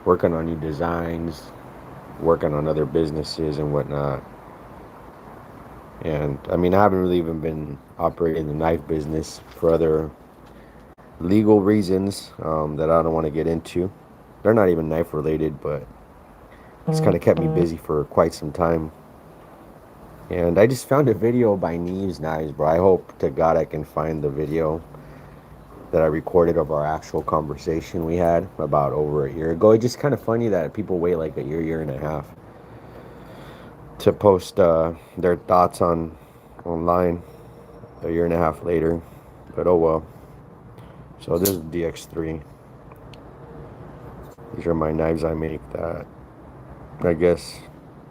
working on new designs, working on other businesses and whatnot. And I mean, I haven't really even been operating the knife business for other legal reasons that I don't want to get into. They're not even knife related, but it's kind of kept me busy for quite some time. And I just found a video by Neeves Knives, bro. I hope to God I can find the video that I recorded of our actual conversation we had about over a year ago. It's just kind of funny that people wait like a year and a half to post their thoughts on online a year and a half later. But oh well. So this is DX3. These are my knives I make that I guess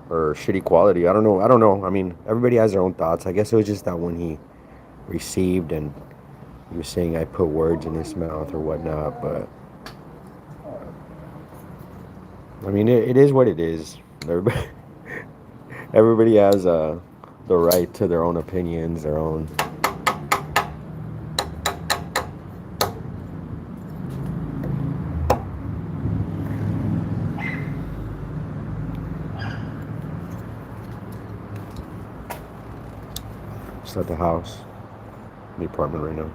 are shitty quality. I don't know. I don't know. I mean, everybody has their own thoughts. I guess it was just that one he received and he was saying I put words in his mouth or whatnot. But I mean, it is what it is. Everybody, everybody has the right to their own opinions, their own. Just at the house, the apartment right now.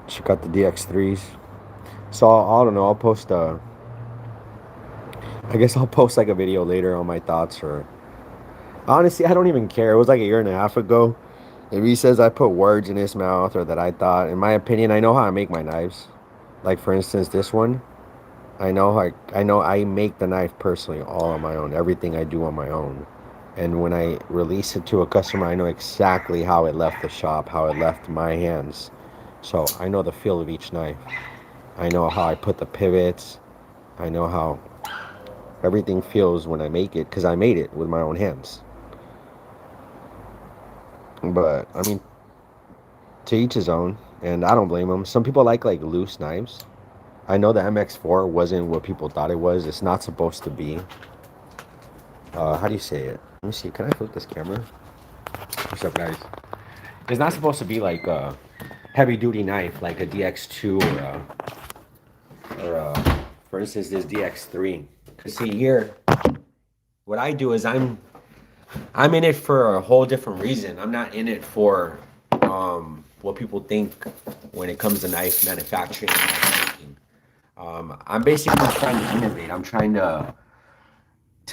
Check out the DX3s. So I don't know. I'll post. I guess I'll post like a video later on my thoughts. Or honestly, I don't even care. It was like a year and a half ago. If he says I put words in his mouth or that I thought, in my opinion, I know how I make my knives. Like for instance, this one. I know I make the knife personally all on my own. Everything I do on my own. And when I release it to a customer, I know exactly how it left the shop, how it left my hands. So I know the feel of each knife. I know how I put the pivots. I know how everything feels when I make it because I made it with my own hands. But I mean, to each his own, and I don't blame them. Some people like loose knives. I know the MX4 wasn't what people thought it was. It's not supposed to be. How do you say it? Let me see. Can I flip this camera? What's up, guys? It's not supposed to be like a heavy duty knife like a DX2 or for instance, this DX3. Cause see here, what I do is I'm in it for a whole different reason. I'm not in it for what people think when it comes to knife manufacturing and knife making. I'm basically trying to innovate. I'm trying to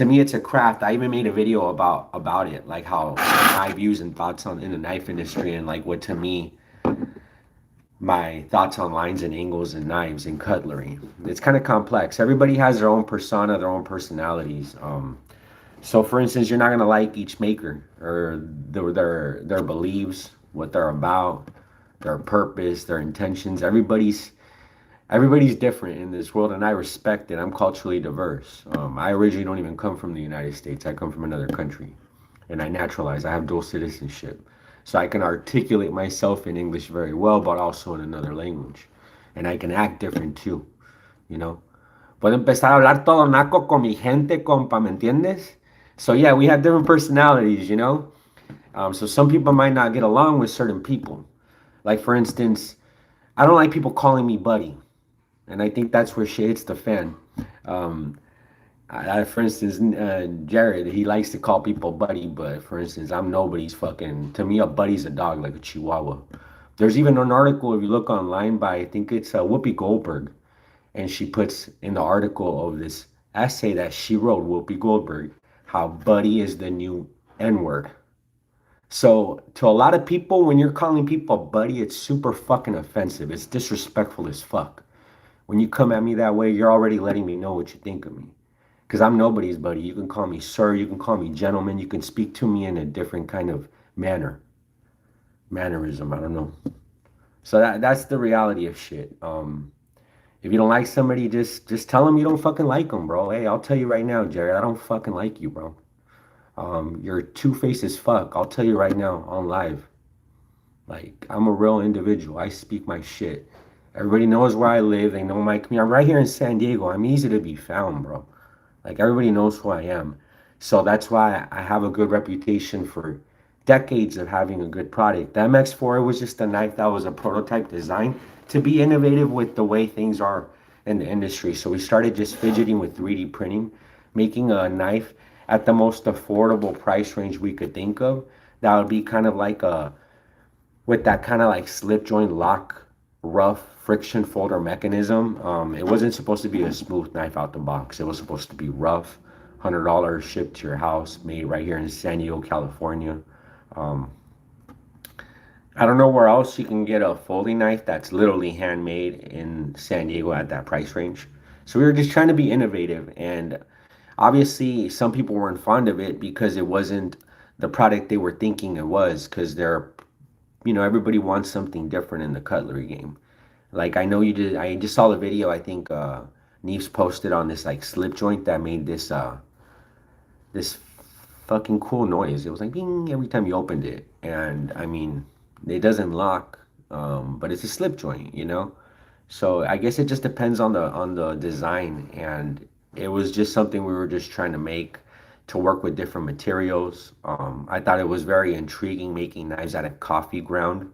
me it's a craft. I even made a video about it, like how my views and thoughts on in the knife industry and like what to me my thoughts on lines and angles and knives and cutlery. It's kind of complex. Everybody has their own persona, their own personalities. So for instance, you're not gonna like each maker or their beliefs, what they're about, their purpose, their intentions. Everybody's different in this world, and I respect it. I'm culturally diverse. I originally don't even come from the United States. I come from another country, and I naturalized. I have dual citizenship, so I can articulate myself in English very well, but also in another language, and I can act different too. You know, puedo empezar a hablar todo naco con mi gente, compa, ¿me entiendes? So yeah, we have different personalities. So some people might not get along with certain people. Like for instance, I don't like people calling me buddy. And I think that's where shit hits the fan. Um, for instance, Jared, he likes to call people buddy, but for instance, I'm nobody's fucking. To me, a buddy's a dog, like a Chihuahua. There's even an article if you look online by I think it's Whoopi Goldberg, and she puts in the article of this essay that she wrote, Whoopi Goldberg, how buddy is the new N word. So to a lot of people, when you're calling people buddy, it's super fucking offensive. It's disrespectful as fuck. When you come at me that way, you're already letting me know what you think of me. Because I'm nobody's buddy. You can call me sir, you can call me gentleman, you can speak to me in a different kind of mannerism, I don't know. So that's the reality of shit. If you don't like somebody, just tell them you don't fucking like them, bro. Hey, I'll tell you right now, Jared, I don't fucking like you, bro. You're two-faced as fuck. I'll tell you right now on live. Like, I'm a real individual. I speak my shit. Everybody knows where I live. They know my community. I'm right here in San Diego. I'm easy to be found, bro. Like, everybody knows who I am. So that's why I have a good reputation for decades of having a good product. The MX4 was just a knife that was a prototype design to be innovative with the way things are in the industry. So we started just fidgeting with 3D printing, making a knife at the most affordable price range we could think of. That would be kind of like a, with that kind of like slip joint lock, rough friction folder mechanism. It wasn't supposed to be a smooth knife out the box. It was supposed to be rough, $100 shipped to your house, made right here in San Diego, California. Um, I don't know where else you can get a folding knife that's literally handmade in San Diego at that price range. So we were just trying to be innovative, and obviously some people weren't fond of it because it wasn't the product they were thinking it was, because they're, everybody wants something different in the cutlery game. Like I just saw the video, I think Neeves posted on this like slip joint that made this fucking cool noise. It was like bing every time you opened it. And I mean, it doesn't lock, but it's a slip joint. So I guess it just depends on the design, and it was just something we were just trying to make to work with different materials. I thought it was very intriguing making knives out of coffee ground,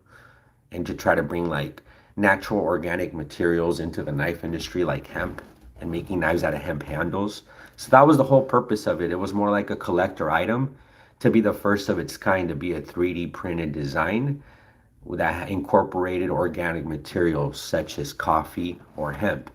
and to try to bring like natural organic materials into the knife industry like hemp, and making knives out of hemp handles. So that was the whole purpose of it. It was more like a collector item, to be the first of its kind to be a 3D printed design that incorporated organic materials such as coffee or hemp.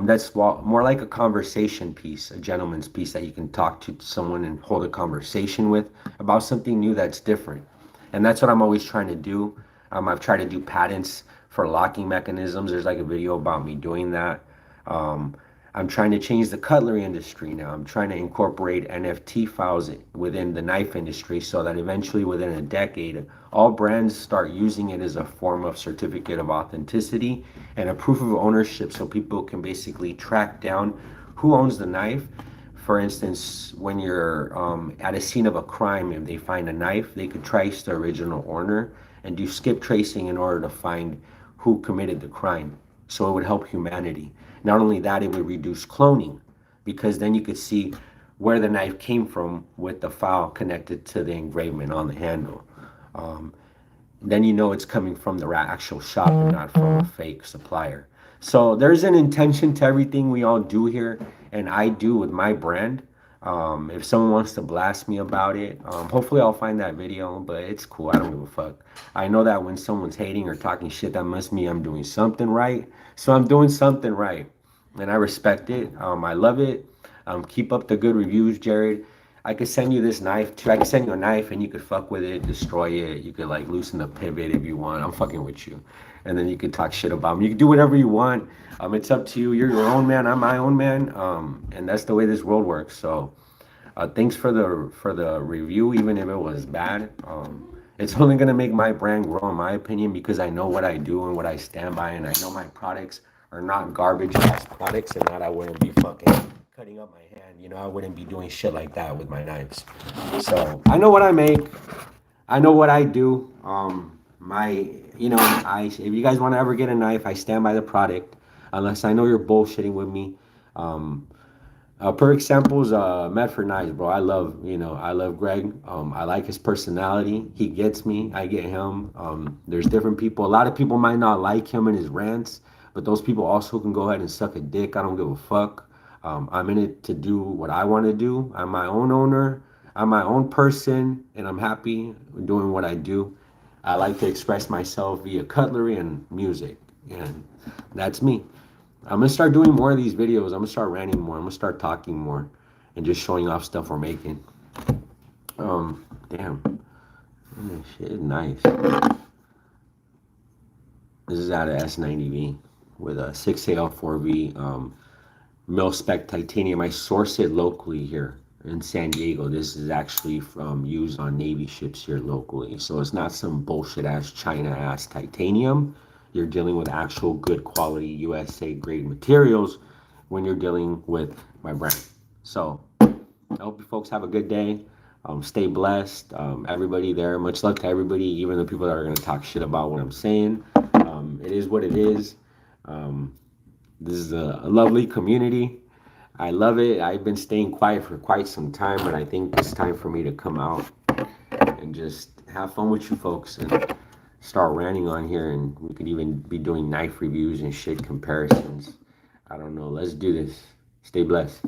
That's more like a conversation piece, a gentleman's piece that you can talk to someone and hold a conversation with about something new that's different. And that's what I'm always trying to do. I've tried to do patents for locking mechanisms. There's like a video about me doing that. Um, I'm trying to change the cutlery industry now. I'm trying to incorporate NFT files within the knife industry so that eventually within a decade, all brands start using it as a form of certificate of authenticity and a proof of ownership, so people can basically track down who owns the knife. For instance, when you're at a scene of a crime, if they find a knife, they could trace the original owner and do skip tracing in order to find who committed the crime. So it would help humanity. Not only that, it would reduce cloning, because then you could see where the knife came from with the file connected to the engraving on the handle. Um, then it's coming from the actual shop and not from a fake supplier. So there's an intention to everything we all do here, and I do with my brand. If someone wants to blast me about it, hopefully I'll find that video, but it's cool. I don't give a fuck. I know that when someone's hating or talking shit, that must mean I'm doing something right. So I'm doing something right, and I respect it. I love it. Keep up the good reviews, Jared. I could send you this knife too. I could send you a knife and you could fuck with it, destroy it. You could like loosen the pivot if you want. I'm fucking with you. And then you could talk shit about me. You can do whatever you want. It's up to you. You're your own man. I'm my own man. And that's the way this world works. So thanks for the review, even if it was bad. It's only gonna make my brand grow, in my opinion, because I know what I do and what I stand by, and I know my products are not garbage ass products, and that I wouldn't be fucking cutting up my hand. I wouldn't be doing shit like that with my knives. So I know what I make. I know what I do. If you guys want to ever get a knife, I stand by the product, unless I know you're bullshitting with me. Um, per examples, Medford Knives, bro. I love Greg. I like his personality. He gets me. I get him. There's different people. A lot of people might not like him and his rants, but those people also can go ahead and suck a dick. I don't give a fuck. I'm in it to do what I want to do. I'm my own owner. I'm my own person, and I'm happy doing what I do. I like to express myself via cutlery and music, and that's me. I'm gonna start doing more of these videos. I'm gonna start ranting more. I'm gonna start talking more, and just showing off stuff we're making. Damn, shit, nice. This is out of S90V with a 6AL4V mil spec titanium. I source it locally here in San Diego. This is actually used on Navy ships here locally, so it's not some bullshit ass China ass titanium. You're dealing with actual good quality USA grade materials when you're dealing with my brand. So I hope you folks have a good day. Stay blessed. Everybody there, much luck to everybody, even the people that are going to talk shit about what I'm saying. It is what it is. This is a lovely community. I love it. I've been staying quiet for quite some time, but I think it's time for me to come out and just have fun with you folks and start ranting on here. And we could even be doing knife reviews and shit comparisons. I don't know. Let's do this. Stay blessed.